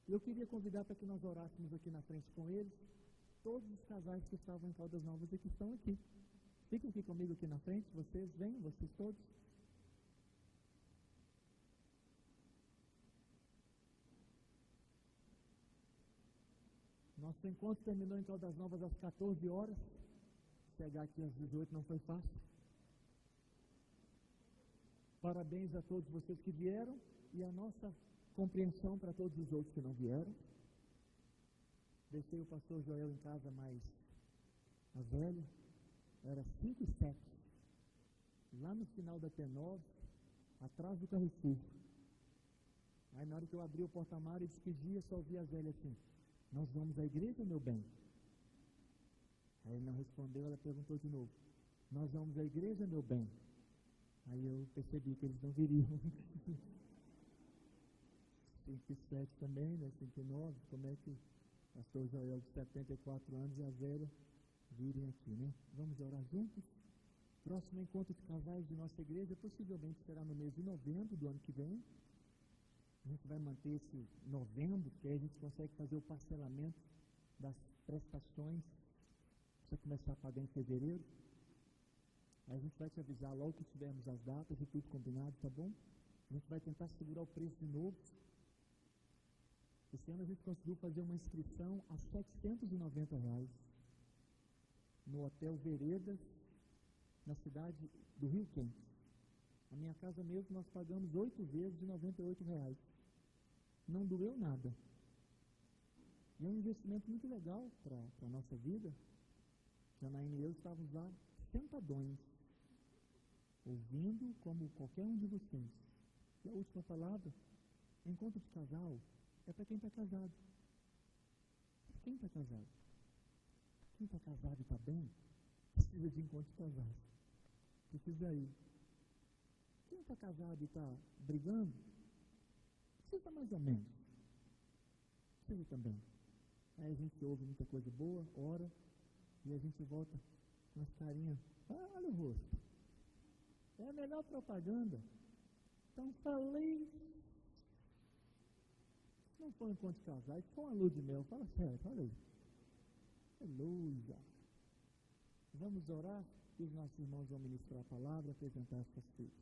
Eu queria convidar para que nós orássemos aqui na frente com eles, todos os casais que estavam em Caldas Novas e que estão aqui. Fiquem aqui comigo aqui na frente, vocês vêm, vocês todos. Nosso encontro terminou em Caldas Novas às 14 horas. Chegar aqui às 18 não foi fácil. Parabéns a todos vocês que vieram e a nossa compreensão para todos os outros que não vieram. Deixei o pastor Joel em casa mais velho, era 5:07, lá no final da T9, atrás do Carrefour. Aí na hora que eu abri o porta-malas e despedia, só ouvi a velha assim: nós vamos à igreja, meu bem? Aí ele não respondeu, ela perguntou de novo: nós vamos à igreja, meu bem? Aí eu percebi que eles não viriam. 5:07 também, né? 5:09, como é que o pastor Joel de 74 anos e a velha virem aqui, né? Vamos orar juntos? Próximo encontro de casais de nossa igreja possivelmente será no mês de novembro do ano que vem. A gente vai manter esse novembro, porque aí a gente consegue fazer o parcelamento das prestações, para começar a pagar em fevereiro. Aí a gente vai te avisar logo que tivermos as datas e tudo combinado, tá bom? A gente vai tentar segurar o preço de novo. Esse ano a gente conseguiu fazer uma inscrição a R$790 no Hotel Veredas, na cidade do Rio Quente. A minha casa mesmo nós pagamos 8 vezes de R$98. Não doeu nada. E é um investimento muito legal para a nossa vida. Janaína e eu estávamos lá sentadões, ouvindo como qualquer um de vocês. E a última palavra: encontro de casal é para quem está casado. Quem está casado? Quem está casado e está bem, precisa de encontro de casais. Precisa ir. Quem está casado e está brigando, precisa mais ou menos. Precisa também. Aí a gente ouve muita coisa boa, ora, e a gente volta com as carinhas. Olha o rosto. É a melhor propaganda. Então falei. Não foi um encontro de casais, foi uma lua de mel. Fala sério, olha aí. Aleluia. Vamos orar e os nossos irmãos vão ministrar a palavra, apresentar essas coisas.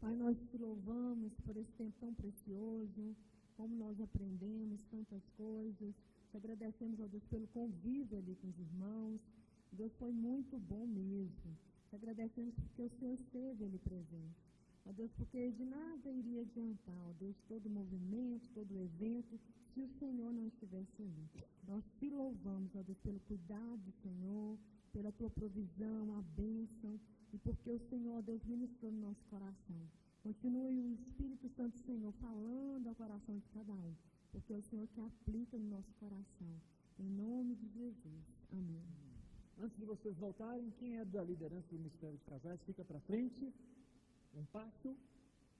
Pai, nós te louvamos por esse tempo tão precioso, como nós aprendemos tantas coisas. Te agradecemos, ó Deus, pelo convívio ali com os irmãos. Deus, foi muito bom mesmo. Te agradecemos porque o Senhor esteve ali presente. Ó Deus, porque de nada iria adiantar, ó Deus, todo o movimento, todo o evento, se o Senhor não estivesse ali. Nós te louvamos, ó Deus, pelo cuidado do Senhor, pela tua provisão, a bênção, e porque o Senhor, ó Deus, ministrou no nosso coração. Continue o Espírito Santo, Senhor, falando ao coração de cada um, porque é o Senhor que aplica no nosso coração. Em nome de Jesus. Amém. Antes de vocês voltarem, quem é da liderança do Ministério de Casais, fica para frente. Um passo.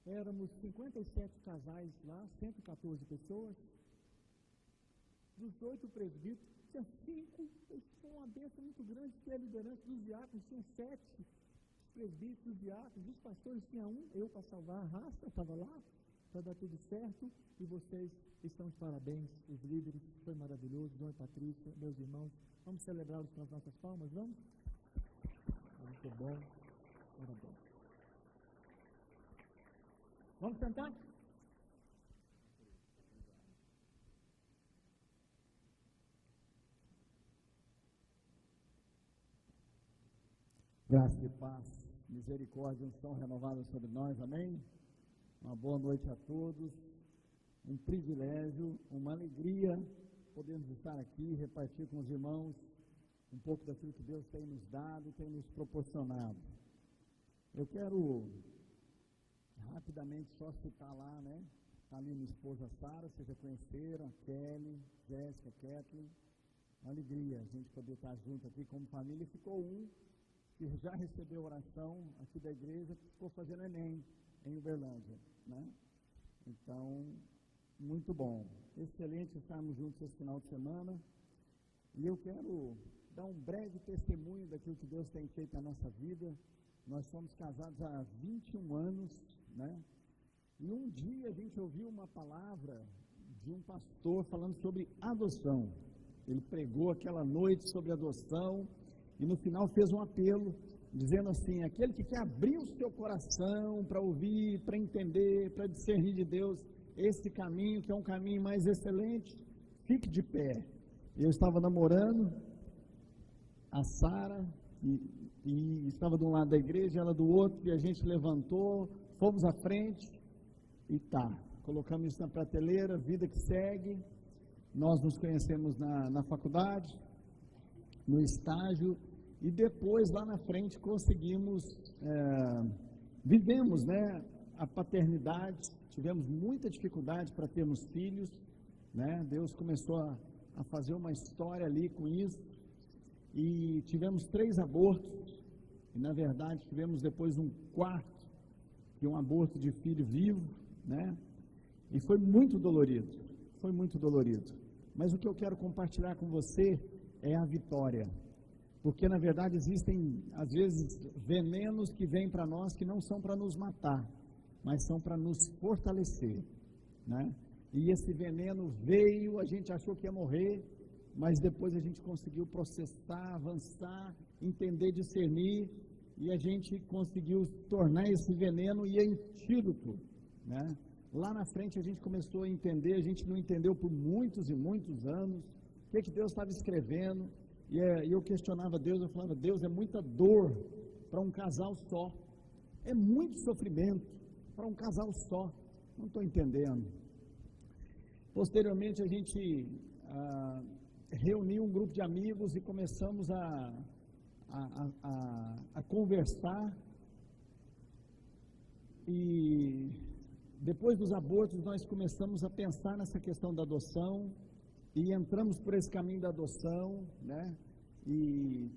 Éramos 57 casais lá, 114 pessoas. Dos 8 presbíteros, tinha 5. Foi uma bênção muito grande, que a liderança dos diáconos tinha 7 presbíteros, diáconos, os pastores tinha 1, eu para salvar a raça, estava lá, para dar tudo certo, e vocês estão de parabéns, os líderes, foi maravilhoso, João e Patrícia, meus irmãos, vamos celebrá-los com as nossas palmas, vamos? Muito bom, parabéns. Vamos cantar? Graça e paz, misericórdia e unção renovadas sobre nós, amém? Uma boa noite a todos, um privilégio, uma alegria podermos estar aqui e repartir com os irmãos um pouco daquilo que Deus tem nos dado, tem nos proporcionado. Eu quero rapidamente só citar lá, né? Está ali minha esposa Sara, vocês já conheceram, Kelly, Jéssica, Kathleen, uma alegria a gente poder estar junto aqui como família. Ficou um que já recebeu oração aqui da igreja, que ficou fazendo Enem em Uberlândia, né? Então, muito bom. Excelente estarmos juntos esse final de semana. E eu quero dar um breve testemunho daquilo que Deus tem feito na nossa vida. Nós somos casados há 21 anos, né? E um dia a gente ouviu uma palavra de um pastor falando sobre adoção. Ele pregou aquela noite sobre adoção e no final fez um apelo, dizendo assim: aquele que quer abrir o seu coração para ouvir, para entender, para discernir de Deus, esse caminho que é um caminho mais excelente, fique de pé. Eu estava namorando a Sara e estava de um lado da igreja, ela do outro, e a gente levantou, fomos à frente e colocamos isso na prateleira, vida que segue. Nós nos conhecemos na faculdade, no estágio, e depois lá na frente conseguimos, vivemos, né, a paternidade, tivemos muita dificuldade para termos filhos, né? Deus começou a fazer uma história ali com isso, e tivemos 3 abortos, e na verdade tivemos depois um 4º, que é um aborto de filho vivo, né? E foi muito dolorido, mas o que eu quero compartilhar com você é a vitória, porque na verdade existem às vezes venenos que vêm para nós que não são para nos matar, mas são para nos fortalecer, né? E esse veneno veio, a gente achou que ia morrer, mas depois a gente conseguiu processar, avançar, entender, discernir, e a gente conseguiu tornar esse veneno e antídoto, né? Lá na frente a gente começou a entender, a gente não entendeu por muitos e muitos anos o que Deus estava escrevendo, e eu questionava Deus, eu falava: Deus, é muita dor para um casal só, é muito sofrimento para um casal só, não estou entendendo. Posteriormente a gente reuniu um grupo de amigos e começamos a conversar, e depois dos abortos nós começamos a pensar nessa questão da adoção, e entramos por esse caminho da adoção, né? E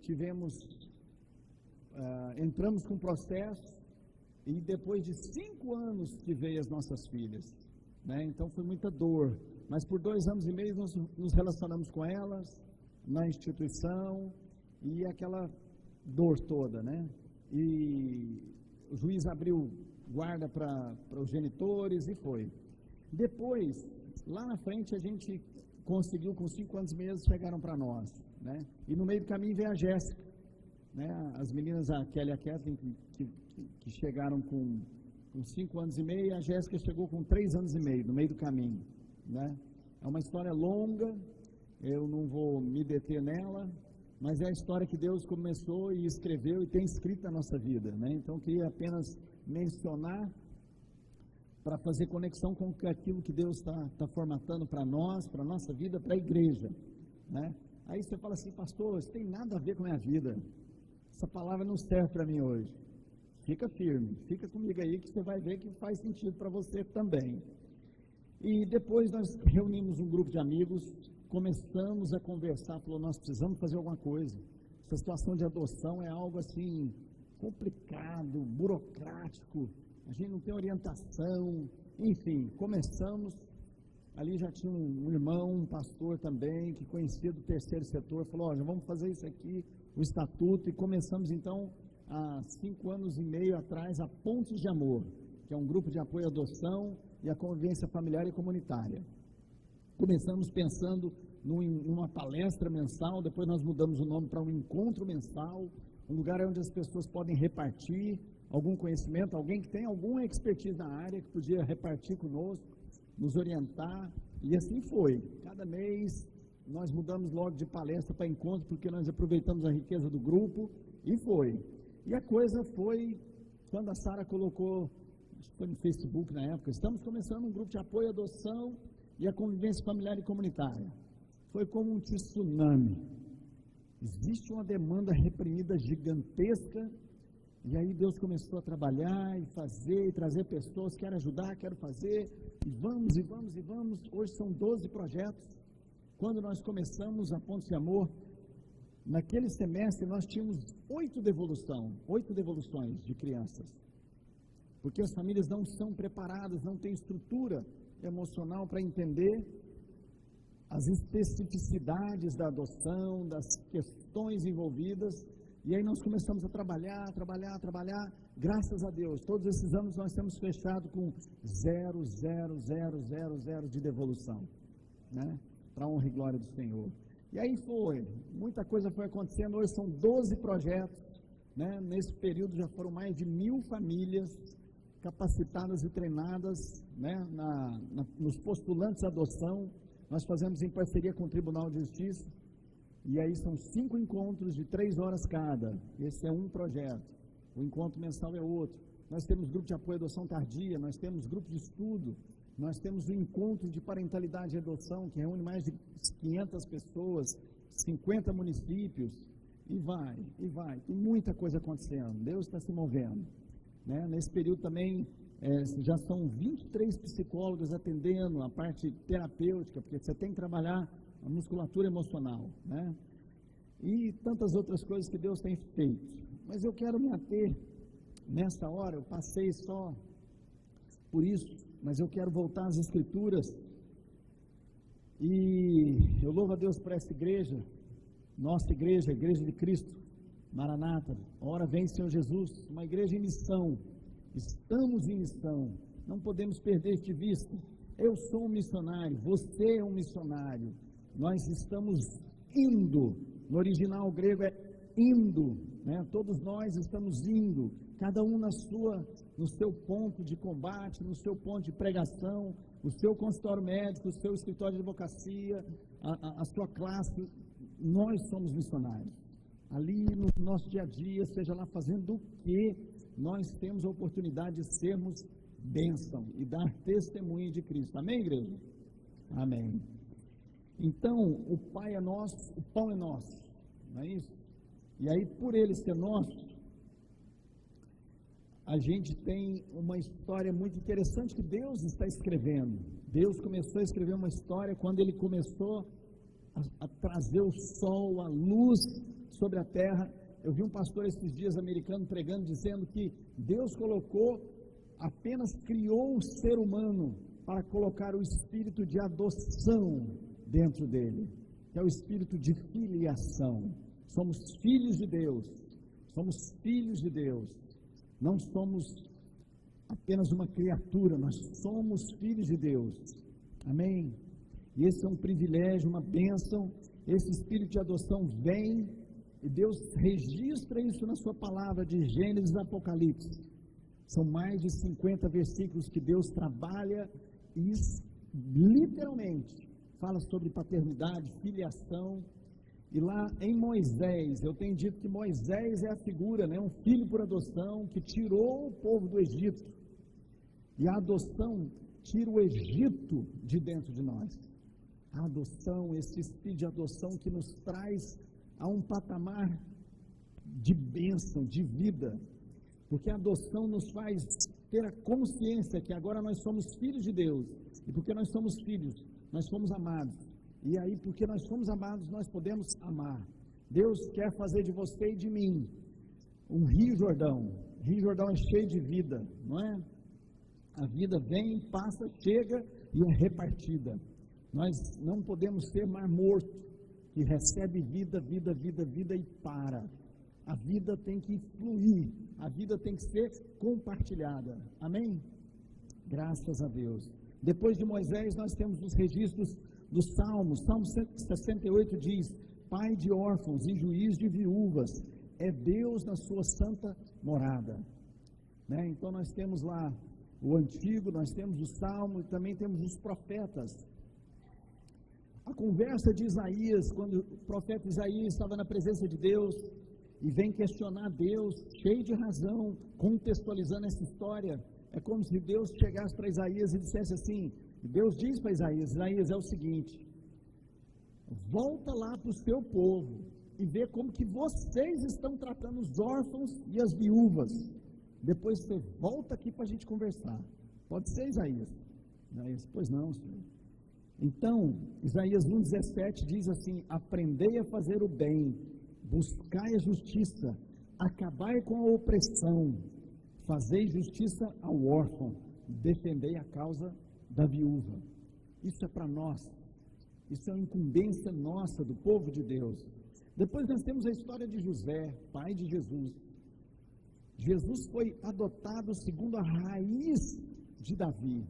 entramos com o processo, e depois de 5 anos que veio as nossas filhas, né? Então foi muita dor, mas por 2 anos e meio nós nos relacionamos com elas, na instituição, e aquela dor toda, né? E o juiz abriu guarda para os genitores e foi. Depois, lá na frente, a gente conseguiu, com 5 anos e meio, chegaram para nós, né? E no meio do caminho veio a Jéssica, né? As meninas, a Kelly e a Kathleen, que chegaram com 5 anos e meio, e a Jéssica chegou com 3 anos e meio, no meio do caminho, né? É uma história longa, eu não vou me deter nela, mas é a história que Deus começou e escreveu e tem escrito na nossa vida, né? Então, eu queria apenas mencionar para fazer conexão com aquilo que Deus está formatando para nós, para a nossa vida, para a igreja, né? Aí você fala assim: pastor, isso tem nada a ver com a minha vida, essa palavra não serve para mim hoje. Fica firme, fica comigo aí que você vai ver que faz sentido para você também. E depois nós reunimos um grupo de amigos, começamos a conversar, falou: nós precisamos fazer alguma coisa, essa situação de adoção é algo assim complicado, burocrático, a gente não tem orientação, enfim, começamos. Ali já tinha um irmão, um pastor também, que conhecia do terceiro setor, falou: já vamos fazer isso aqui, o estatuto, e começamos então, há 5 anos e meio atrás, a Pontes de Amor, que é um grupo de apoio à adoção e à convivência familiar e comunitária. Começamos pensando numa palestra mensal, depois nós mudamos o nome para um encontro mensal, um lugar onde as pessoas podem repartir algum conhecimento, alguém que tem alguma expertise na área, que podia repartir conosco, nos orientar, e assim foi. Cada mês nós mudamos logo de palestra para encontro, porque nós aproveitamos a riqueza do grupo, e foi. E a coisa foi, quando a Sara colocou, acho que foi no Facebook na época, estamos começando um grupo de apoio à adoção e à convivência familiar e comunitária. Foi como um tsunami. Existe uma demanda reprimida gigantesca, e aí Deus começou a trabalhar e fazer, e trazer pessoas, quero ajudar, quero fazer, e vamos, e vamos, e vamos. Hoje são 12 projetos. Quando nós começamos a Pontes de Amor, naquele semestre nós tínhamos 8 devoluções de crianças, porque as famílias não são preparadas, não têm estrutura emocional para entender as especificidades da adoção, das questões envolvidas, E aí nós começamos a trabalhar. Graças a Deus, todos esses anos nós temos fechado com 0 de devolução, né? Para a honra e glória do Senhor. E aí muita coisa foi acontecendo. Hoje são 12 projetos, né? Nesse período já foram mais de 1.000 famílias capacitadas e treinadas, né? Nos postulantes à adoção. Nós fazemos em parceria com o Tribunal de Justiça. E aí são 5 encontros de 3 horas cada. Esse é um projeto. O encontro mensal é outro. Nós temos grupo de apoio à adoção tardia, nós temos grupo de estudo, nós temos o encontro de parentalidade e adoção, que reúne mais de 500 pessoas, 50 municípios, e vai. Tem muita coisa acontecendo. Deus está se movendo, né? Nesse período também, já são 23 psicólogos atendendo a parte terapêutica, porque você tem que trabalhar a musculatura emocional, né? E tantas outras coisas que Deus tem feito. Mas eu quero me ater, nesta hora, eu passei só por isso, mas eu quero voltar às Escrituras, e eu louvo a Deus por essa igreja, nossa igreja, a Igreja de Cristo, Maranata, ora vem Senhor Jesus, uma igreja em missão, estamos em missão, não podemos perder de vista. Eu sou um missionário, você é um missionário, nós estamos indo, no original grego é indo, né? Todos nós estamos indo, cada um no seu ponto de combate, no seu ponto de pregação, o seu consultório médico, o seu escritório de advocacia, a sua classe, nós somos missionários. Ali no nosso dia a dia, seja lá fazendo o que, nós temos a oportunidade de sermos bênção e dar testemunho de Cristo. Amém, igreja? Amém. Então, o Pai é nosso, o pão é nosso, não é isso? E aí, por ele ser nosso, a gente tem uma história muito interessante que Deus está escrevendo. Deus começou a escrever uma história quando ele começou a trazer o sol, a luz sobre a terra. Eu vi um pastor esses dias americano pregando, dizendo que Deus apenas criou o ser humano para colocar o espírito de adoção dentro dele, que é o espírito de filiação. Somos filhos de Deus, não somos apenas uma criatura, nós somos filhos de Deus, amém? E esse é um privilégio, uma bênção. Esse espírito de adoção vem, e Deus registra isso na sua palavra de Gênesis e Apocalipse. São mais de 50 versículos que Deus trabalha e literalmente fala sobre paternidade, filiação. E lá em Moisés, eu tenho dito que Moisés é a figura, né, um filho por adoção que tirou o povo do Egito. E a adoção tira o Egito de dentro de nós. A adoção, esse espírito de adoção que nos traz a um patamar de bênção, de vida. Porque a adoção nos faz ter a consciência que agora nós somos filhos de Deus. E porque nós somos filhos, nós fomos amados. E aí, porque nós somos amados, nós podemos amar. Deus quer fazer de você e de mim um Rio Jordão. Rio Jordão é cheio de vida, não é? A vida vem, passa, chega e é repartida. Nós não podemos ser mar morto, que recebe vida e para. A vida tem que fluir, a vida tem que ser compartilhada. Amém? Graças a Deus. Depois de Moisés, nós temos os registros dos Salmos. Salmo 168 diz: Pai de órfãos e juiz de viúvas, é Deus na sua santa morada. Né? Então nós temos lá o Antigo, nós temos o Salmo e também temos os profetas. A conversa de Isaías, quando o profeta Isaías estava na presença de Deus e vem questionar Deus, cheio de razão, contextualizando essa história, é como se Deus chegasse para Isaías e dissesse assim, Deus diz para Isaías, Isaías, é o seguinte, volta lá para o seu povo e vê como que vocês estão tratando os órfãos e as viúvas, depois você volta aqui para a gente conversar. Pode ser, Isaías? Isaías, pois não, senhor. Então, Isaías 1,17 diz assim, aprendei a fazer o bem, buscai a justiça, acabai com a opressão, fazei justiça ao órfão, defendei a causa da viúva. Isso é para nós, isso é uma incumbência nossa, do povo de Deus. Depois nós temos a história de José, pai de Jesus. Jesus foi adotado segundo a raiz de Davi,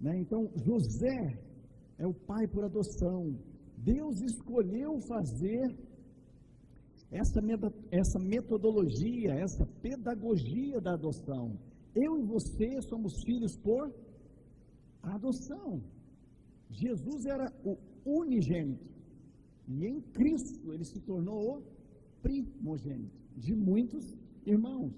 né? Então, José é o pai por adoção. Deus escolheu fazer essa metodologia, essa pedagogia da adoção. Eu e você somos filhos por adoção. Jesus era o unigênito, e em Cristo ele se tornou o primogênito de muitos irmãos.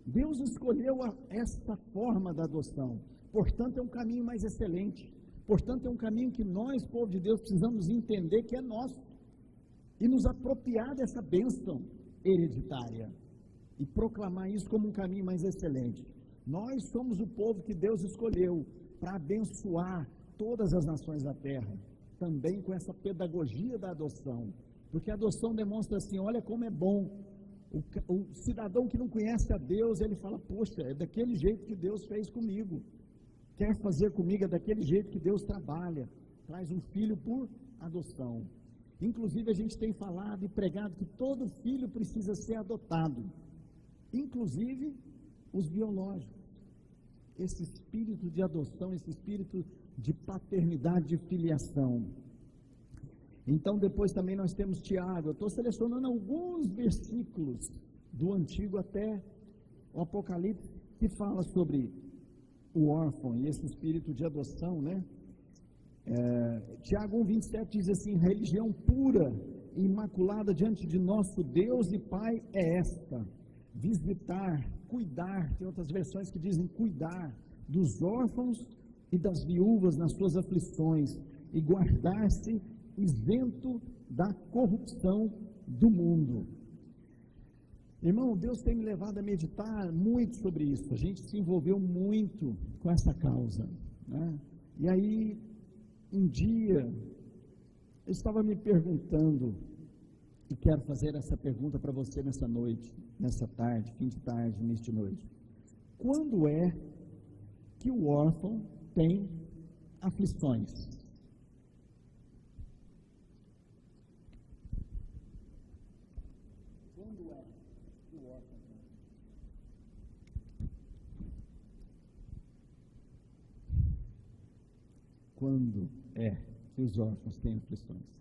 Deus escolheu esta forma da adoção, portanto é um caminho mais excelente, portanto é um caminho que nós, povo de Deus, precisamos entender que é nosso, e nos apropriar dessa bênção hereditária, e proclamar isso como um caminho mais excelente. Nós somos o povo que Deus escolheu para abençoar todas as nações da terra, também com essa pedagogia da adoção, porque a adoção demonstra assim, olha como é bom. O cidadão que não conhece a Deus, ele fala, poxa, é daquele jeito que Deus fez comigo, quer fazer comigo, é daquele jeito que Deus trabalha, traz um filho por adoção. Inclusive a gente tem falado e pregado que todo filho precisa ser adotado, inclusive os biológicos. Esse espírito de adoção, esse espírito de paternidade, de filiação. Então depois também nós temos Tiago. Eu estou selecionando alguns versículos do Antigo até o Apocalipse que fala sobre o órfão e esse espírito de adoção, né? Tiago 1,27 diz assim: religião pura e imaculada diante de nosso Deus e Pai é esta: visitar, cuidar, tem outras versões que dizem cuidar dos órfãos e das viúvas nas suas aflições e guardar-se isento da corrupção do mundo. Irmão, Deus tem me levado a meditar muito sobre isso. A gente se envolveu muito com essa causa, né? E aí, um dia, eu estava me perguntando, e quero fazer essa pergunta para você nessa noite, nessa tarde, fim de tarde, início de noite. Quando é que o órfão tem aflições? Quando é que o órfão tem? Quando é que os órfãos têm aflições?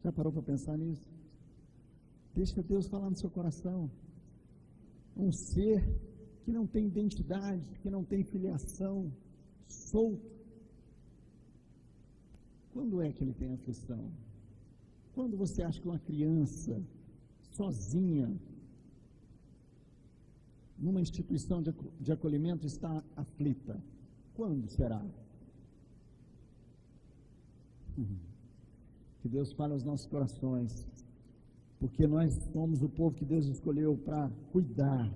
Já parou para pensar nisso? Deixa Deus falar no seu coração. Um ser que não tem identidade, que não tem filiação, solto. Quando é que ele tem aflição? Quando você acha que uma criança sozinha numa instituição de acolhimento está aflita? Quando será? Que Deus fale aos nossos corações, porque nós somos o povo que Deus escolheu para cuidar.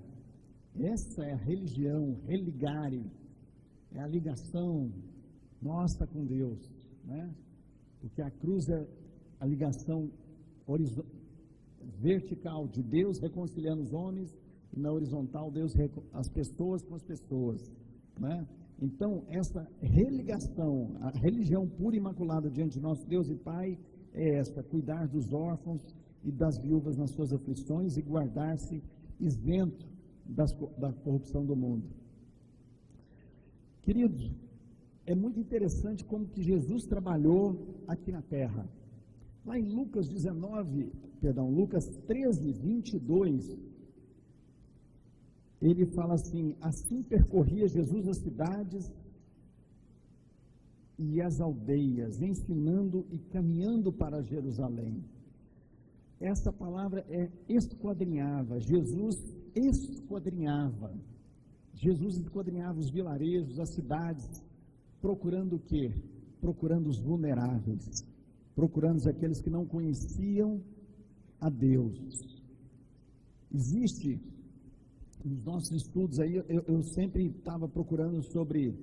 Essa é a religião, religare, é a ligação nossa com Deus, né? Porque a cruz é a ligação vertical de Deus reconciliando os homens, e na horizontal Deus as pessoas com as pessoas, né? Então, essa religação, a religião pura e imaculada diante de nosso Deus e Pai é esta: cuidar dos órfãos e das viúvas nas suas aflições e guardar-se isento da corrupção do mundo. Queridos, é muito interessante como que Jesus trabalhou aqui na terra. Lá em Lucas 13, 22, ele fala assim: assim percorria Jesus as cidades e as aldeias, ensinando e caminhando para Jerusalém. Essa palavra é esquadrinhava. Jesus esquadrinhava os vilarejos, as cidades, procurando o quê? Procurando os vulneráveis, procurando aqueles que não conheciam a Deus. Existe, nos nossos estudos aí, eu sempre estava procurando sobre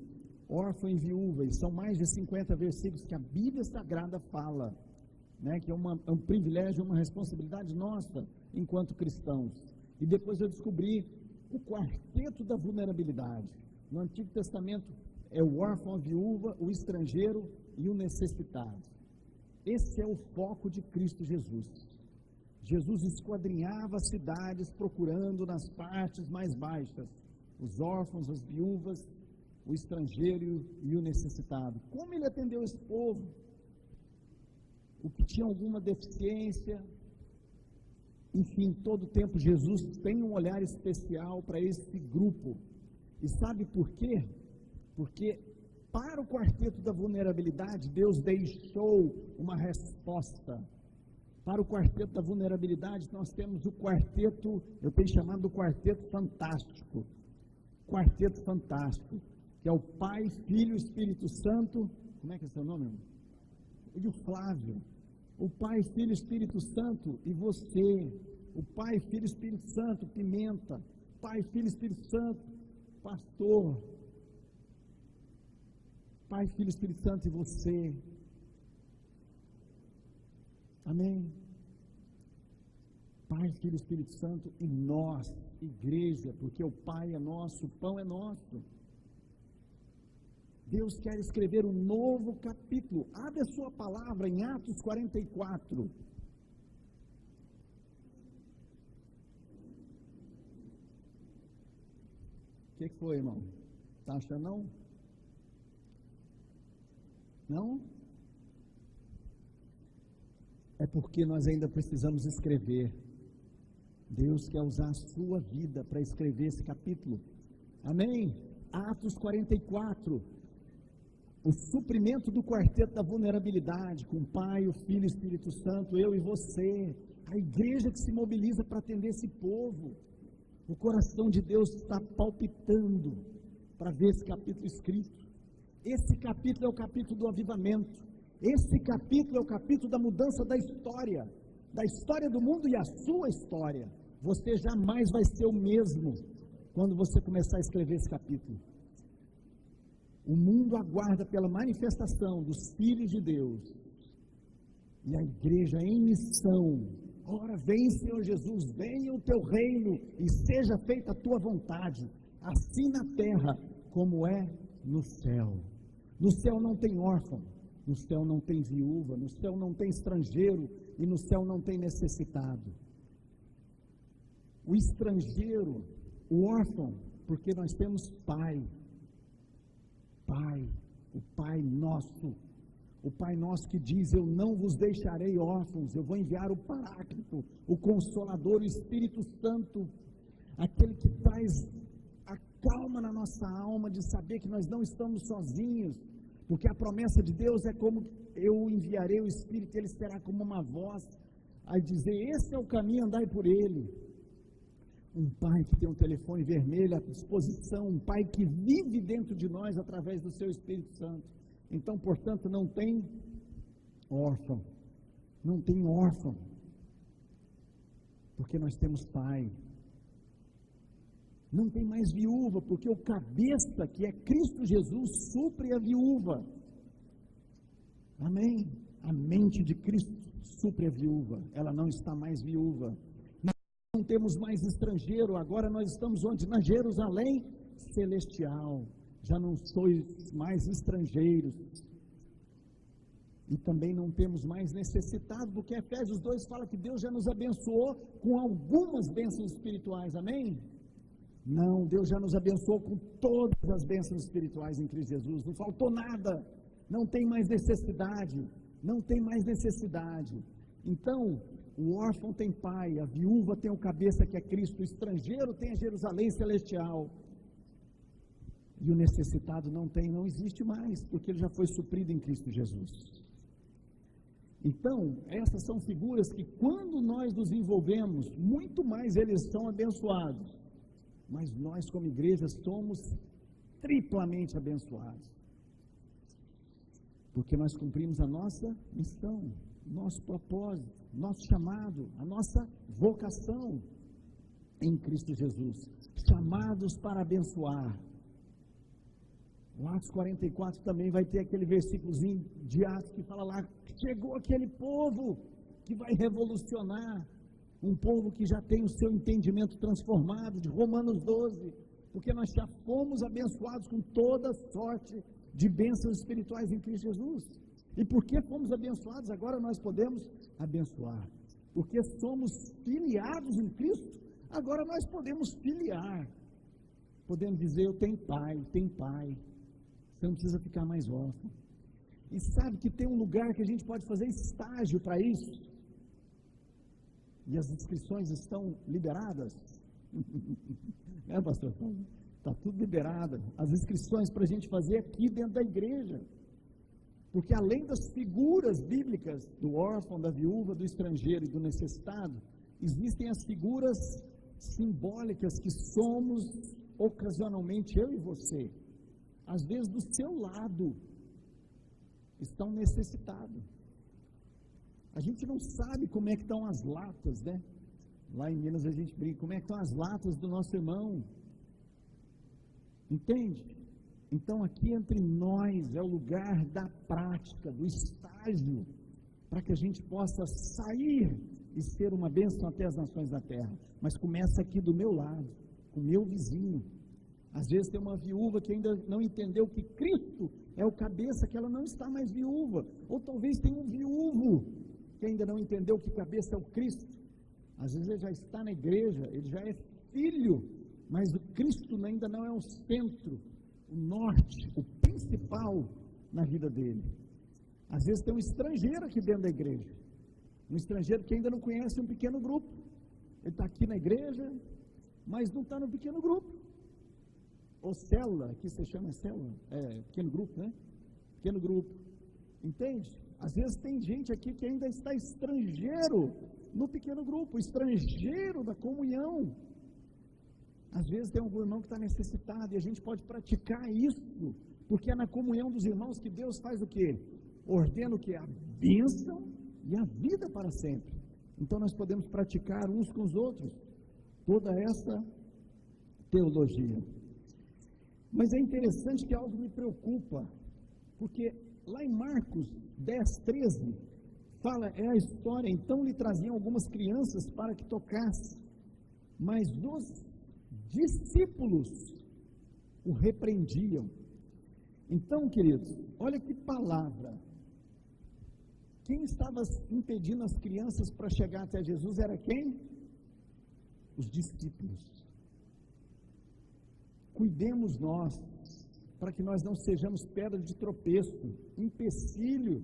órfão e viúva, e são mais de 50 versículos que a Bíblia Sagrada fala, né, que é um privilégio, uma responsabilidade nossa enquanto cristãos. E depois eu descobri o quarteto da vulnerabilidade. No Antigo Testamento é o órfão, a viúva, o estrangeiro e o necessitado. Esse é o foco de Cristo Jesus. Jesus esquadrinhava as cidades procurando nas partes mais baixas os órfãos, as viúvas, o estrangeiro e o necessitado. Como ele atendeu esse povo? O que tinha alguma deficiência? Enfim, todo tempo Jesus tem um olhar especial para esse grupo. E sabe por quê? Porque para o quarteto da vulnerabilidade, Deus deixou uma resposta. Para o quarteto da vulnerabilidade, nós temos o quarteto, eu tenho chamado do quarteto fantástico. Quarteto fantástico, que é o Pai, Filho e Espírito Santo. Como é que é seu nome, irmão? E o Flávio. O Pai, Filho e Espírito Santo e você. O Pai, Filho e Espírito Santo, Pimenta. Pai, Filho e Espírito Santo, Pastor. Pai, Filho e Espírito Santo e você. Amém? Pai, Filho e Espírito Santo e nós, igreja, porque o Pai é nosso, o pão é nosso. Deus quer escrever um novo capítulo. Abre a sua palavra em Atos 44. O que foi, irmão? Está achando não? Não? É porque nós ainda precisamos escrever. Deus quer usar a sua vida para escrever esse capítulo. Amém? Atos 44. O suprimento do quarteto da vulnerabilidade, com o Pai, o Filho e o Espírito Santo, eu e você. A igreja que se mobiliza para atender esse povo. O coração de Deus está palpitando para ver esse capítulo escrito. Esse capítulo é o capítulo do avivamento. Esse capítulo é o capítulo da mudança da história do mundo e a sua história. Você jamais vai ser o mesmo quando você começar a escrever esse capítulo. O mundo aguarda pela manifestação dos filhos de Deus. E a igreja em missão. Ora, vem, Senhor Jesus, venha o teu reino e seja feita a tua vontade, assim na terra como é no céu. No céu não tem órfão, no céu não tem viúva, no céu não tem estrangeiro e no céu não tem necessitado. O estrangeiro, o órfão, porque nós temos Pai. Pai, o Pai nosso. O Pai nosso que diz, eu não vos deixarei órfãos, eu vou enviar o Paráclito, o Consolador, o Espírito Santo, aquele que traz a calma na nossa alma de saber que nós não estamos sozinhos, porque a promessa de Deus é como eu enviarei o Espírito, ele será como uma voz, a dizer, esse é o caminho, andai por ele. Um Pai que tem um telefone vermelho à disposição, um Pai que vive dentro de nós através do seu Espírito Santo. Então, portanto, não tem órfão, não tem órfão, porque nós temos Pai. Não tem mais viúva, porque o cabeça, que é Cristo Jesus, supre a viúva. Amém? A mente de Cristo supre a viúva, ela não está mais viúva. Não temos mais estrangeiro, agora nós estamos onde? Na Jerusalém celestial. Já não sois mais estrangeiros. E também não temos mais necessitado, porque Efésios 2 fala que Deus já nos abençoou com algumas bênçãos espirituais, amém? Não, Deus já nos abençoou com todas as bênçãos espirituais em Cristo Jesus, não faltou nada, não tem mais necessidade, não tem mais necessidade. Então, o órfão tem pai, a viúva tem o cabeça que é Cristo, o estrangeiro tem a Jerusalém celestial. E o necessitado não existe mais, porque ele já foi suprido em Cristo Jesus. Então, essas são figuras que quando nós nos envolvemos, muito mais eles são abençoados. Mas nós como igreja somos triplamente abençoados. Porque nós cumprimos a nossa missão, nosso propósito, nosso chamado, a nossa vocação em Cristo Jesus. Chamados para abençoar. O Atos 44 também vai ter aquele versículozinho de Atos que fala lá, chegou aquele povo que vai revolucionar, um povo que já tem o seu entendimento transformado, de Romanos 12, porque nós já fomos abençoados com toda sorte de bênçãos espirituais em Cristo Jesus. E porque fomos abençoados, agora nós podemos abençoar. Porque somos filiados em Cristo, agora nós podemos filiar. Podemos dizer, eu tenho pai. Você não precisa ficar mais órfão. E sabe que tem um lugar que a gente pode fazer estágio para isso? E as inscrições estão liberadas? Pastor? Está tudo liberado. As inscrições para a gente fazer aqui dentro da igreja. Porque além das figuras bíblicas do órfão, da viúva, do estrangeiro e do necessitado, existem as figuras simbólicas que somos ocasionalmente eu e você. Às vezes do seu lado estão necessitados. A gente não sabe como é que estão as latas, né? Lá em Minas a gente brinca, como é que estão as latas do nosso irmão. Entende? Então aqui entre nós é o lugar da prática, do estágio, para que a gente possa sair e ser uma bênção até as nações da terra. Mas começa aqui do meu lado, com o meu vizinho. Às vezes tem uma viúva que ainda não entendeu que Cristo é o cabeça, que ela não está mais viúva. Ou talvez tem um viúvo que ainda não entendeu que cabeça é o Cristo. Às vezes ele já está na igreja, ele já é filho, mas o Cristo ainda não é o centro, o norte, o principal na vida dele. Às vezes tem um estrangeiro aqui dentro da igreja, um estrangeiro que ainda não conhece um pequeno grupo. Ele está aqui na igreja, mas não está no pequeno grupo. Ou célula, aqui você chama célula, pequeno grupo, né? Pequeno grupo, entende? Às vezes tem gente aqui que ainda está estrangeiro no pequeno grupo, estrangeiro da comunhão. Às vezes tem algum irmão que está necessitado e a gente pode praticar isso, porque é na comunhão dos irmãos que Deus faz o quê? Ordena o quê? A bênção e a vida para sempre. Então nós podemos praticar uns com os outros toda essa teologia. Mas é interessante que algo me preocupa, porque lá em Marcos 10, 13, fala, é a história, então lhe traziam algumas crianças para que tocasse, mas os discípulos o repreendiam. Então, queridos, olha que palavra. Quem estava impedindo as crianças para chegar até Jesus era quem? Os discípulos. Cuidemos nós, para que nós não sejamos pedra de tropeço, empecilho,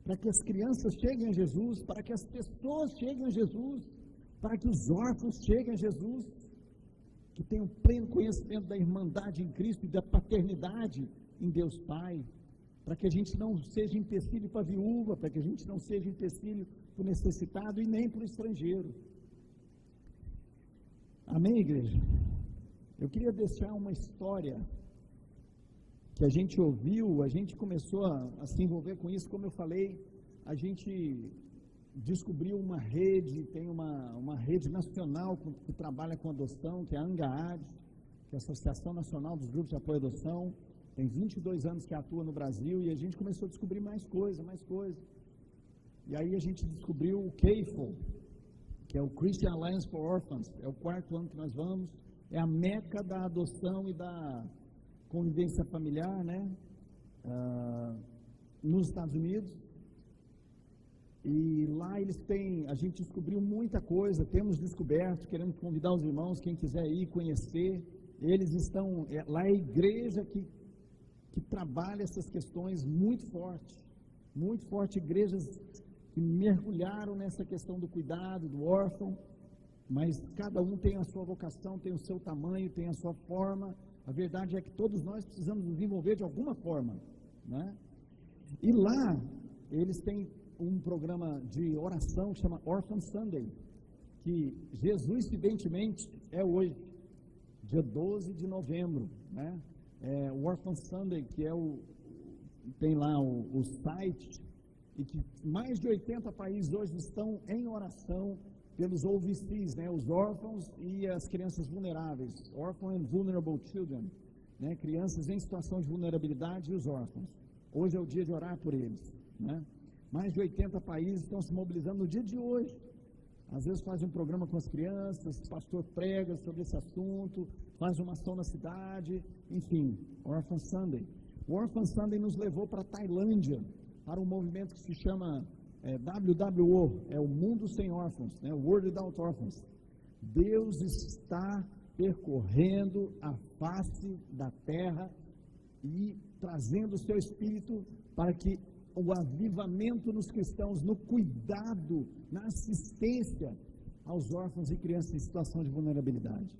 para que as crianças cheguem a Jesus, para que as pessoas cheguem a Jesus, para que os órfãos cheguem a Jesus, que tenham pleno conhecimento da irmandade em Cristo e da paternidade em Deus Pai, para que a gente não seja empecilho para a viúva, para que a gente não seja empecilho para o necessitado e nem para o estrangeiro. Amém, igreja? Eu queria deixar uma história que a gente ouviu, a gente começou a se envolver com isso, como eu falei, a gente descobriu uma rede, tem uma rede nacional que trabalha com adoção, que é a ANGAAD, que é a Associação Nacional dos Grupos de Apoio à Adoção, tem 22 anos que atua no Brasil, e a gente começou a descobrir mais coisa. E aí a gente descobriu o CAFO, que é o Christian Alliance for Orphans, é o 4º ano que nós vamos, é a meca da adoção e da convivência familiar, né, nos Estados Unidos. E lá a gente descobriu muita coisa, temos descoberto, queremos convidar os irmãos, quem quiser ir conhecer, eles estão, lá é a igreja que trabalha essas questões muito forte, igrejas que mergulharam nessa questão do cuidado, do órfão, mas cada um tem a sua vocação, tem o seu tamanho, tem a sua forma. A verdade é que todos nós precisamos nos envolver de alguma forma, né? E lá, eles têm um programa de oração que chama Orphan Sunday, que Jesus, evidentemente, é hoje, dia 12 de novembro, né? O Orphan Sunday, que tem lá o site, e que mais de 80 países hoje estão em oração pelos OVCs, né, os órfãos e as crianças vulneráveis, Orphan and Vulnerable Children, né, crianças em situação de vulnerabilidade e os órfãos. Hoje é o dia de orar por eles, né? Mais de 80 países estão se mobilizando no dia de hoje. Às vezes faz um programa com as crianças, o pastor prega sobre esse assunto, faz uma ação na cidade, enfim, Orphan Sunday. O Orphan Sunday nos levou para a Tailândia, para um movimento que se chama WWO, é o Mundo Sem Órfãos, né? World Without Orphans. Deus está percorrendo a face da terra e trazendo o seu Espírito para que o avivamento nos cristãos, no cuidado, na assistência aos órfãos e crianças em situação de vulnerabilidade.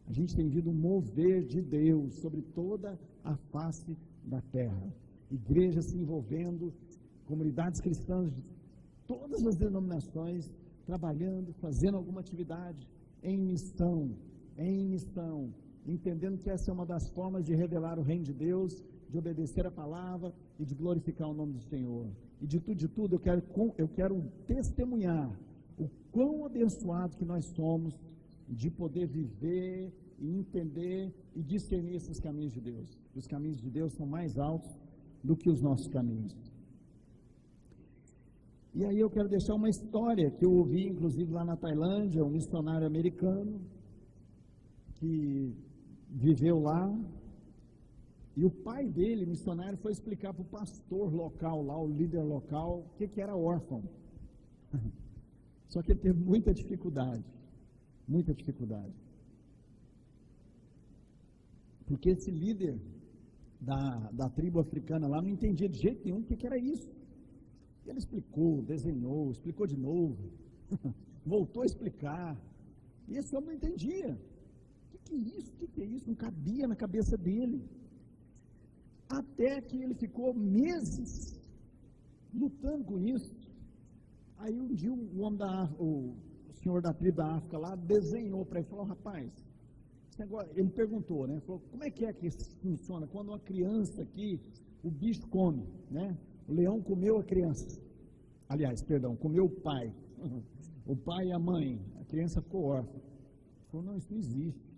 A gente tem visto um mover de Deus sobre toda a face da terra. Igrejas se envolvendo, comunidades cristãs de todas as denominações, trabalhando, fazendo alguma atividade em missão, entendendo que essa é uma das formas de revelar o reino de Deus, de obedecer a palavra e de glorificar o nome do Senhor. E de tudo, eu quero testemunhar o quão abençoado que nós somos de poder viver e entender e discernir esses caminhos de Deus. Os caminhos de Deus são mais altos do que os nossos caminhos. E aí eu quero deixar uma história que eu ouvi, inclusive, lá na Tailândia, um missionário americano que viveu lá, e o pai dele, missionário, foi explicar para o pastor local lá, o líder local, o que era órfão. Só que ele teve muita dificuldade. Porque esse líder da tribo africana lá não entendia de jeito nenhum o que era isso. E ele explicou, desenhou, explicou de novo, voltou a explicar. E esse homem não entendia. O que é isso? Não cabia na cabeça dele. Até que ele ficou meses lutando com isso. Aí um dia o senhor da tribo da África lá desenhou para ele, falou: rapaz, esse negócio, ele perguntou, né? Falou: como é que funciona quando uma criança aqui, o bicho come, né? O leão comeu a criança. Comeu o pai. O pai e a mãe. A criança ficou órfã. Ele falou: não, isso não existe.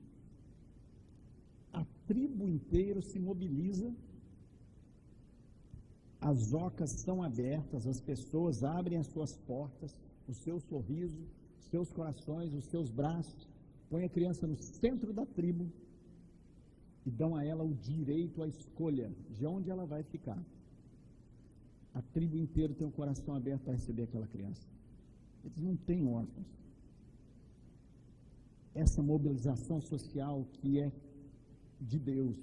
A tribo inteira se mobiliza, as ocas são abertas, as pessoas abrem as suas portas, o seu sorriso, os seus corações, os seus braços, põe a criança no centro da tribo e dão a ela o direito à escolha de onde ela vai ficar. A tribo inteira tem o coração aberto para receber aquela criança. Eles não têm órfãos. Essa mobilização social que é de Deus.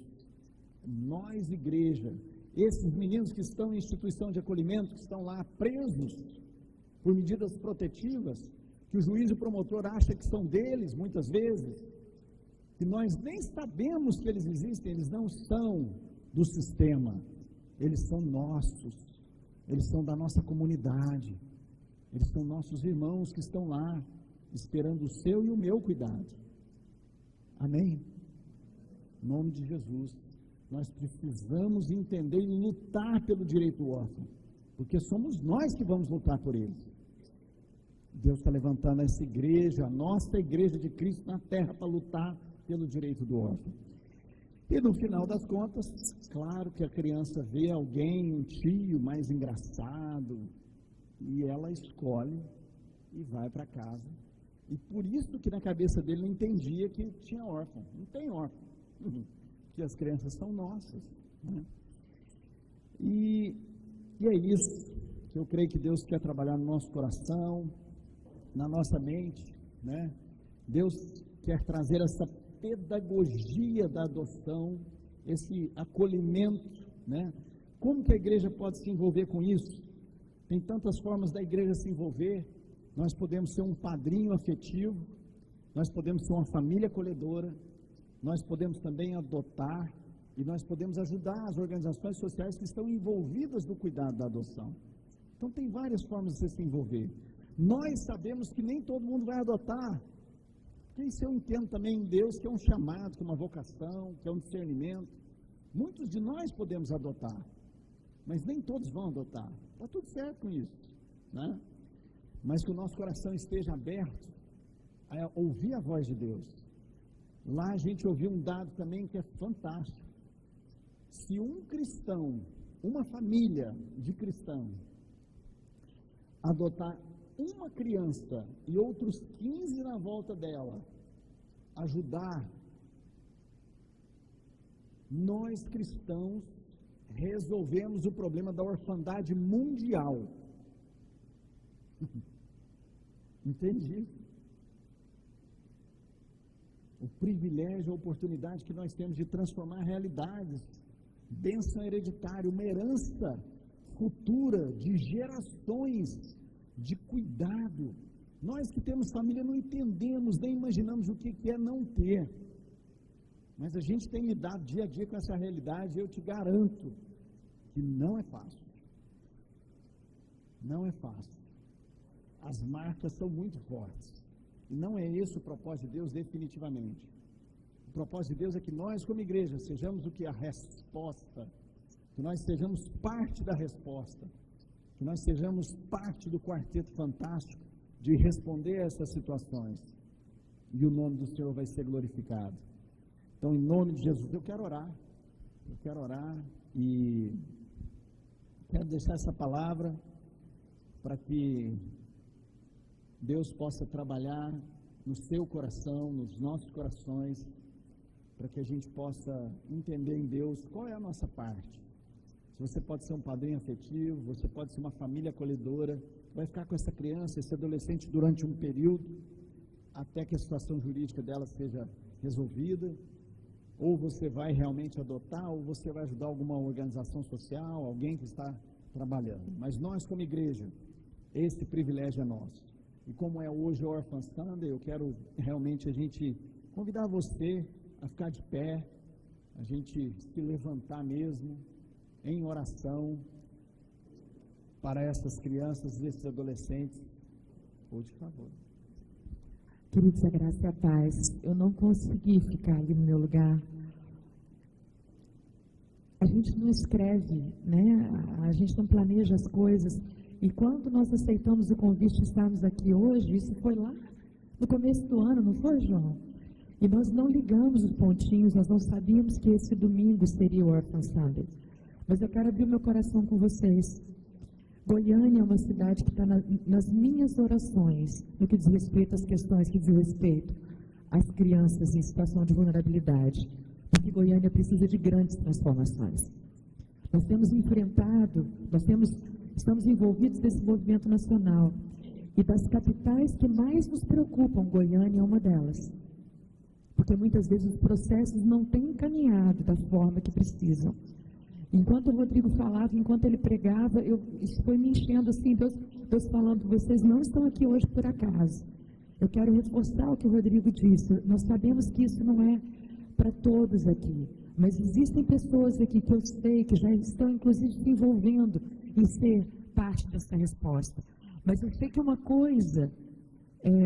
Nós, igreja, esses meninos que estão em instituição de acolhimento, que estão lá presos por medidas protetivas, que o juiz e o promotor acham que são deles, muitas vezes, que nós nem sabemos que eles existem, eles não são do sistema, eles são nossos, eles são da nossa comunidade, eles são nossos irmãos que estão lá, esperando o seu e o meu cuidado. Amém? Em nome de Jesus. Nós precisamos entender e lutar pelo direito do órfão, porque somos nós que vamos lutar por eles. Deus está levantando essa igreja, a nossa igreja de Cristo na terra, para lutar pelo direito do órfão. E no final das contas, claro que a criança vê alguém, um tio mais engraçado, e ela escolhe e vai para casa. E por isso que na cabeça dele não entendia que tinha órfão. Não tem órfão. Que as crianças são nossas, né? E é isso que eu creio que Deus quer trabalhar no nosso coração, na nossa mente, né? Deus quer trazer essa pedagogia da adoção, esse acolhimento, né? Como que a igreja pode se envolver com isso? Tem tantas formas da igreja se envolver. Nós podemos ser um padrinho afetivo, nós podemos ser uma família acolhedora, nós podemos também adotar e nós podemos ajudar as organizações sociais que estão envolvidas no cuidado da adoção. Então tem várias formas de você se envolver. Nós sabemos que nem todo mundo vai adotar, porque isso eu entendo também em Deus, que é um chamado, que é uma vocação, que é um discernimento. Muitos de nós podemos adotar, mas nem todos vão adotar. Está tudo certo com isso, né? Mas que o nosso coração esteja aberto a ouvir a voz de Deus. Lá a gente ouviu um dado também que é fantástico. Se um cristão, uma família de cristãos, adotar uma criança e outros 15 na volta dela, ajudar, nós cristãos resolvemos o problema da orfandade mundial. Entendi. O privilégio, a oportunidade que nós temos de transformar realidades, bênção hereditária, uma herança futura de gerações de cuidado. Nós que temos família não entendemos, nem imaginamos o que é não ter. Mas a gente tem lidado dia a dia com essa realidade, e eu te garanto que não é fácil. Não é fácil. As marcas são muito fortes. E não é esse o propósito de Deus definitivamente. O propósito de Deus é que nós, como igreja, sejamos o que? A resposta. Que nós sejamos parte da resposta. Que nós sejamos parte do quarteto fantástico de responder a essas situações. E o nome do Senhor vai ser glorificado. Então, em nome de Jesus, eu quero orar e quero deixar essa palavra para que Deus possa trabalhar no seu coração, nos nossos corações, para que a gente possa entender em Deus qual é a nossa parte. Se você pode ser um padrinho afetivo, você pode ser uma família acolhedora, vai ficar com essa criança, esse adolescente durante um período, até que a situação jurídica dela seja resolvida, ou você vai realmente adotar, ou você vai ajudar alguma organização social, alguém que está trabalhando. Mas nós, como igreja, esse privilégio é nosso. E como é hoje o Orphan Sunday, eu quero realmente a gente convidar você a ficar de pé, a gente se levantar mesmo, em oração, para essas crianças e esses adolescentes. Por favor. Queridos, a graça e a paz, eu não consegui ficar ali no meu lugar. A gente não escreve, né? A gente não planeja as coisas. E quando nós aceitamos o convite de estarmos aqui hoje, isso foi lá no começo do ano, não foi, João? E nós não ligamos os pontinhos, nós não sabíamos que esse domingo seria o Orphan Sunday. Mas eu quero abrir o meu coração com vocês. Goiânia é uma cidade que está nas minhas orações, no que diz respeito às questões que diz respeito às crianças em situação de vulnerabilidade, porque Goiânia precisa de grandes transformações. Nós temos enfrentado, estamos envolvidos nesse movimento nacional, e das capitais que mais nos preocupam, Goiânia é uma delas, porque muitas vezes os processos não têm encaminhado da forma que precisam. Enquanto o Rodrigo falava, enquanto ele pregava, isso foi me enchendo assim, Deus falando, vocês não estão aqui hoje por acaso. Eu quero reforçar o que o Rodrigo disse. Nós sabemos que isso não é para todos aqui, mas existem pessoas aqui que eu sei que já estão, inclusive, se envolvendo em ser parte dessa resposta. Mas eu sei que uma coisa,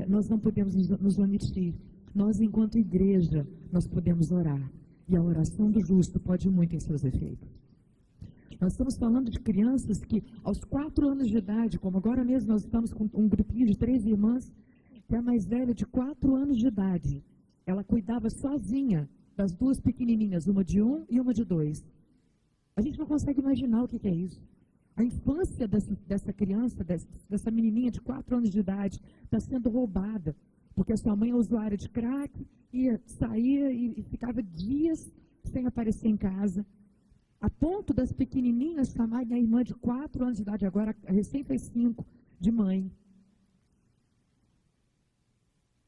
nós não podemos nos omitir. Nós, enquanto igreja, nós podemos orar. E a oração do justo pode muito em seus efeitos. Nós estamos falando de crianças que, aos 4 anos de idade, como agora mesmo nós estamos com um grupinho de 3 irmãs, que é a mais velha de 4 anos de idade. Ela cuidava sozinha das 2 pequenininhas, uma de 1 e uma de 2. A gente não consegue imaginar o que é isso. A infância dessa criança, dessa menininha de 4 anos de idade, está sendo roubada, porque a sua mãe é usuária de crack, saía e ficava dias sem aparecer em casa, a ponto das pequenininhas chamarem a irmã de 4 anos de idade, agora recém fez 5, de mãe.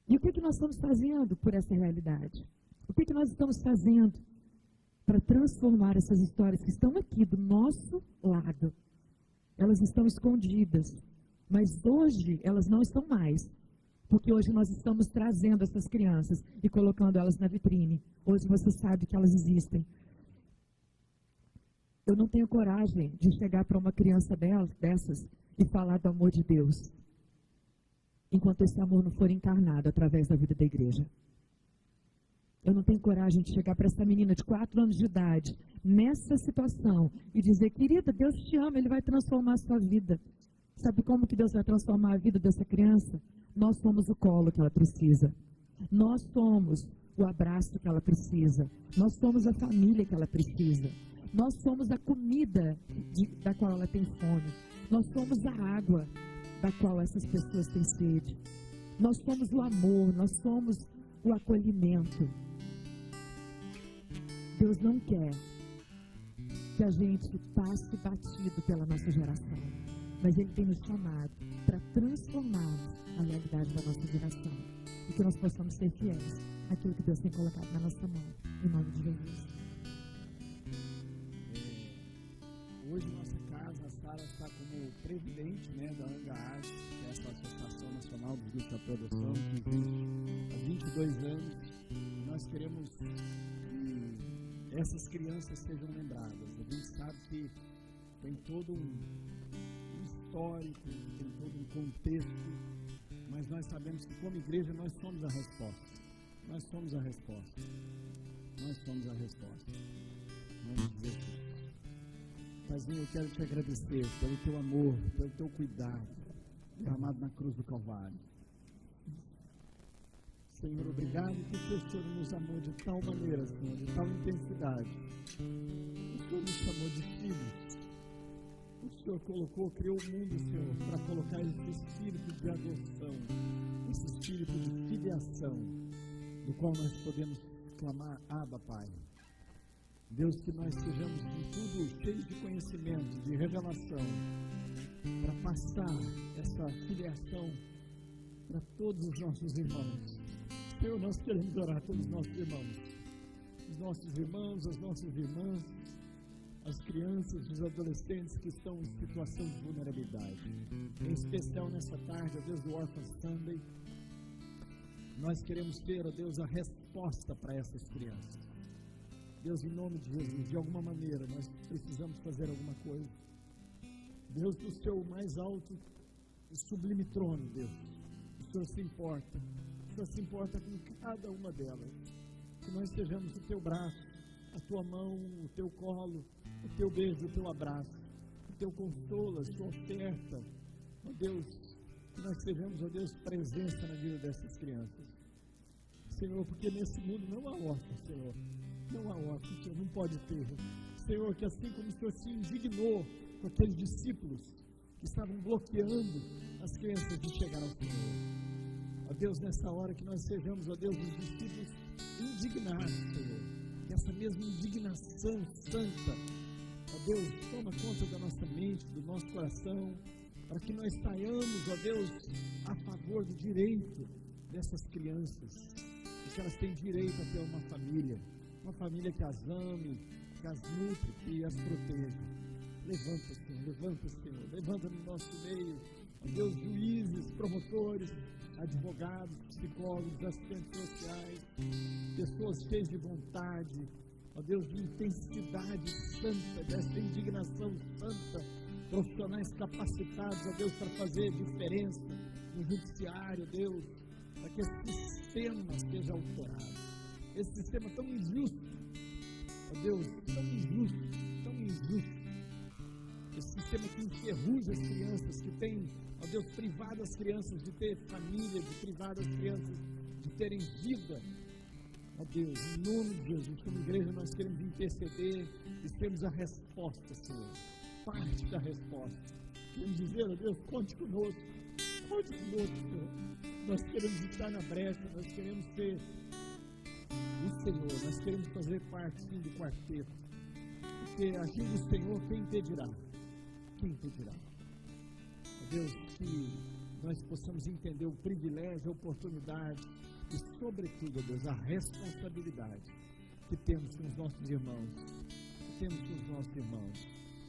E o que nós estamos fazendo por essa realidade? O que nós estamos fazendo para transformar essas histórias que estão aqui do nosso lado? Elas estão escondidas, mas hoje elas não estão mais, porque hoje nós estamos trazendo essas crianças e colocando elas na vitrine. Hoje você sabe que elas existem. Eu não tenho coragem de chegar para uma criança dessas e falar do amor de Deus, enquanto esse amor não for encarnado através da vida da igreja. Eu não tenho coragem de chegar para essa menina de 4 anos de idade, nessa situação, e dizer, querida, Deus te ama, Ele vai transformar a sua vida. Sabe como que Deus vai transformar a vida dessa criança? Nós somos o colo que ela precisa. Nós somos o abraço que ela precisa. Nós somos a família que ela precisa. Nós somos a comida da qual ela tem fome. Nós somos a água da qual essas pessoas têm sede. Nós somos o amor, nós somos o acolhimento. Deus não quer que a gente passe batido pela nossa geração, mas Ele tem nos chamado para transformarmos a realidade da nossa geração e que nós possamos ser fiéis àquilo que Deus tem colocado na nossa mão, em nome de Jesus. Hoje nossa casa, a Sara está como presidente, né, da ANGAAS, que é essa Associação Nacional dos Grupos de Produção, que existe há 22 anos. E nós queremos que essas crianças sejam lembradas. A gente sabe que tem todo um histórico, tem todo um contexto, mas nós sabemos que como igreja nós somos a resposta. Nós somos a resposta. Nós somos a resposta. Vamos dizer assim. Paizinho, eu quero te agradecer pelo teu amor, pelo teu cuidado, derramado na cruz do Calvário. Senhor, obrigado porque o Senhor nos amou de tal maneira, Senhor, de tal intensidade. O Senhor nos chamou de filhos. O Senhor criou o mundo, Senhor, para colocar esse espírito de adoção, esse espírito de filiação, do qual nós podemos clamar, Abba, Pai. Deus, que nós sejamos em tudo cheios de conhecimento, de revelação, para passar essa filiação para todos os nossos irmãos. Senhor, nós queremos orar pelos nossos irmãos, os nossos irmãos, as nossas irmãs, as crianças, os adolescentes que estão em situação de vulnerabilidade. Em especial nessa tarde, ó Deus, do Orphan Sunday, nós queremos ter, ó Deus, a resposta para essas crianças. Deus, em nome de Jesus, de alguma maneira, nós precisamos fazer alguma coisa. Deus, do seu mais alto e sublime trono, Deus, o Senhor se importa. O Senhor se importa com cada uma delas. Que nós sejamos o teu braço, a tua mão, o teu colo, o teu beijo, o teu abraço, o teu consolo, a sua oferta. Ó Deus, que nós sejamos, ó Deus, presença na vida dessas crianças. Senhor, porque nesse mundo não há órfão, Senhor. Não há órfão, Senhor, não pode ter. Senhor, que assim como o Senhor se indignou com aqueles discípulos que estavam bloqueando as crianças de chegar ao Senhor. Ó Deus, nessa hora que nós sejamos, ó Deus, os discípulos indignados, Senhor. Que essa mesma indignação santa, ó Deus, toma conta da nossa mente, do nosso coração, para que nós saiamos, ó Deus, a favor do direito dessas crianças, porque elas têm direito a ter uma família que as ame, que as nutre, que as proteja. Levanta, Senhor, levanta no nosso meio, ó Deus, juízes, promotores, advogados, psicólogos, assistentes sociais, pessoas cheias de vontade, ó Deus, de intensidade santa, dessa indignação santa, profissionais capacitados, ó Deus, para fazer diferença no judiciário, Deus, para que esse sistema seja alterado. Esse sistema tão injusto, ó Deus, tão injusto. Esse sistema que enferruja as crianças, que tem, ó Deus, privado as crianças de ter família, de privado as crianças de terem vida. Ó Deus, em nome de Jesus, como igreja nós queremos interceder e termos a resposta, Senhor, parte da resposta. Queremos dizer, ó Deus, conte conosco, Senhor. Nós queremos estar na brecha, nós queremos ser o Senhor, nós queremos fazer parte, sim, do quarteto. Porque agindo o Senhor, quem impedirá? Quem impedirá? Ó Deus, que nós possamos entender o privilégio, a oportunidade e, sobretudo, ó Deus, a responsabilidade que temos com os nossos irmãos,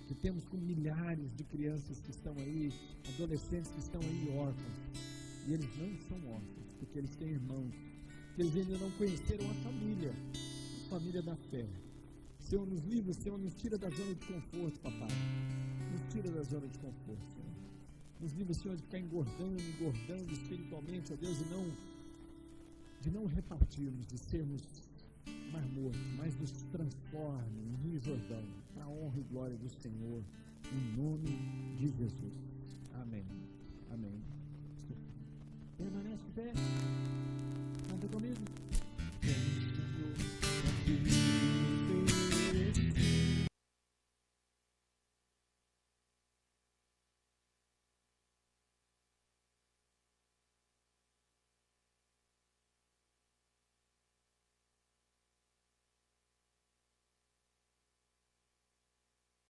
que temos com milhares de crianças que estão aí, adolescentes que estão aí órfãos, e eles não são órfãos, porque eles têm irmãos, que eles ainda não conheceram a família da fé. Senhor, nos livra, Senhor, nos tira da zona de conforto, papai, nos tira da zona de conforto, Senhor. Nos livra, Senhor, de ficar engordando espiritualmente, ó Deus, de não repartirmos, de sermos marmotos, mas nos transforme em Rio Jordão, para a honra e glória do Senhor, em nome de Jesus. Amém. Amém. Permanece de pé.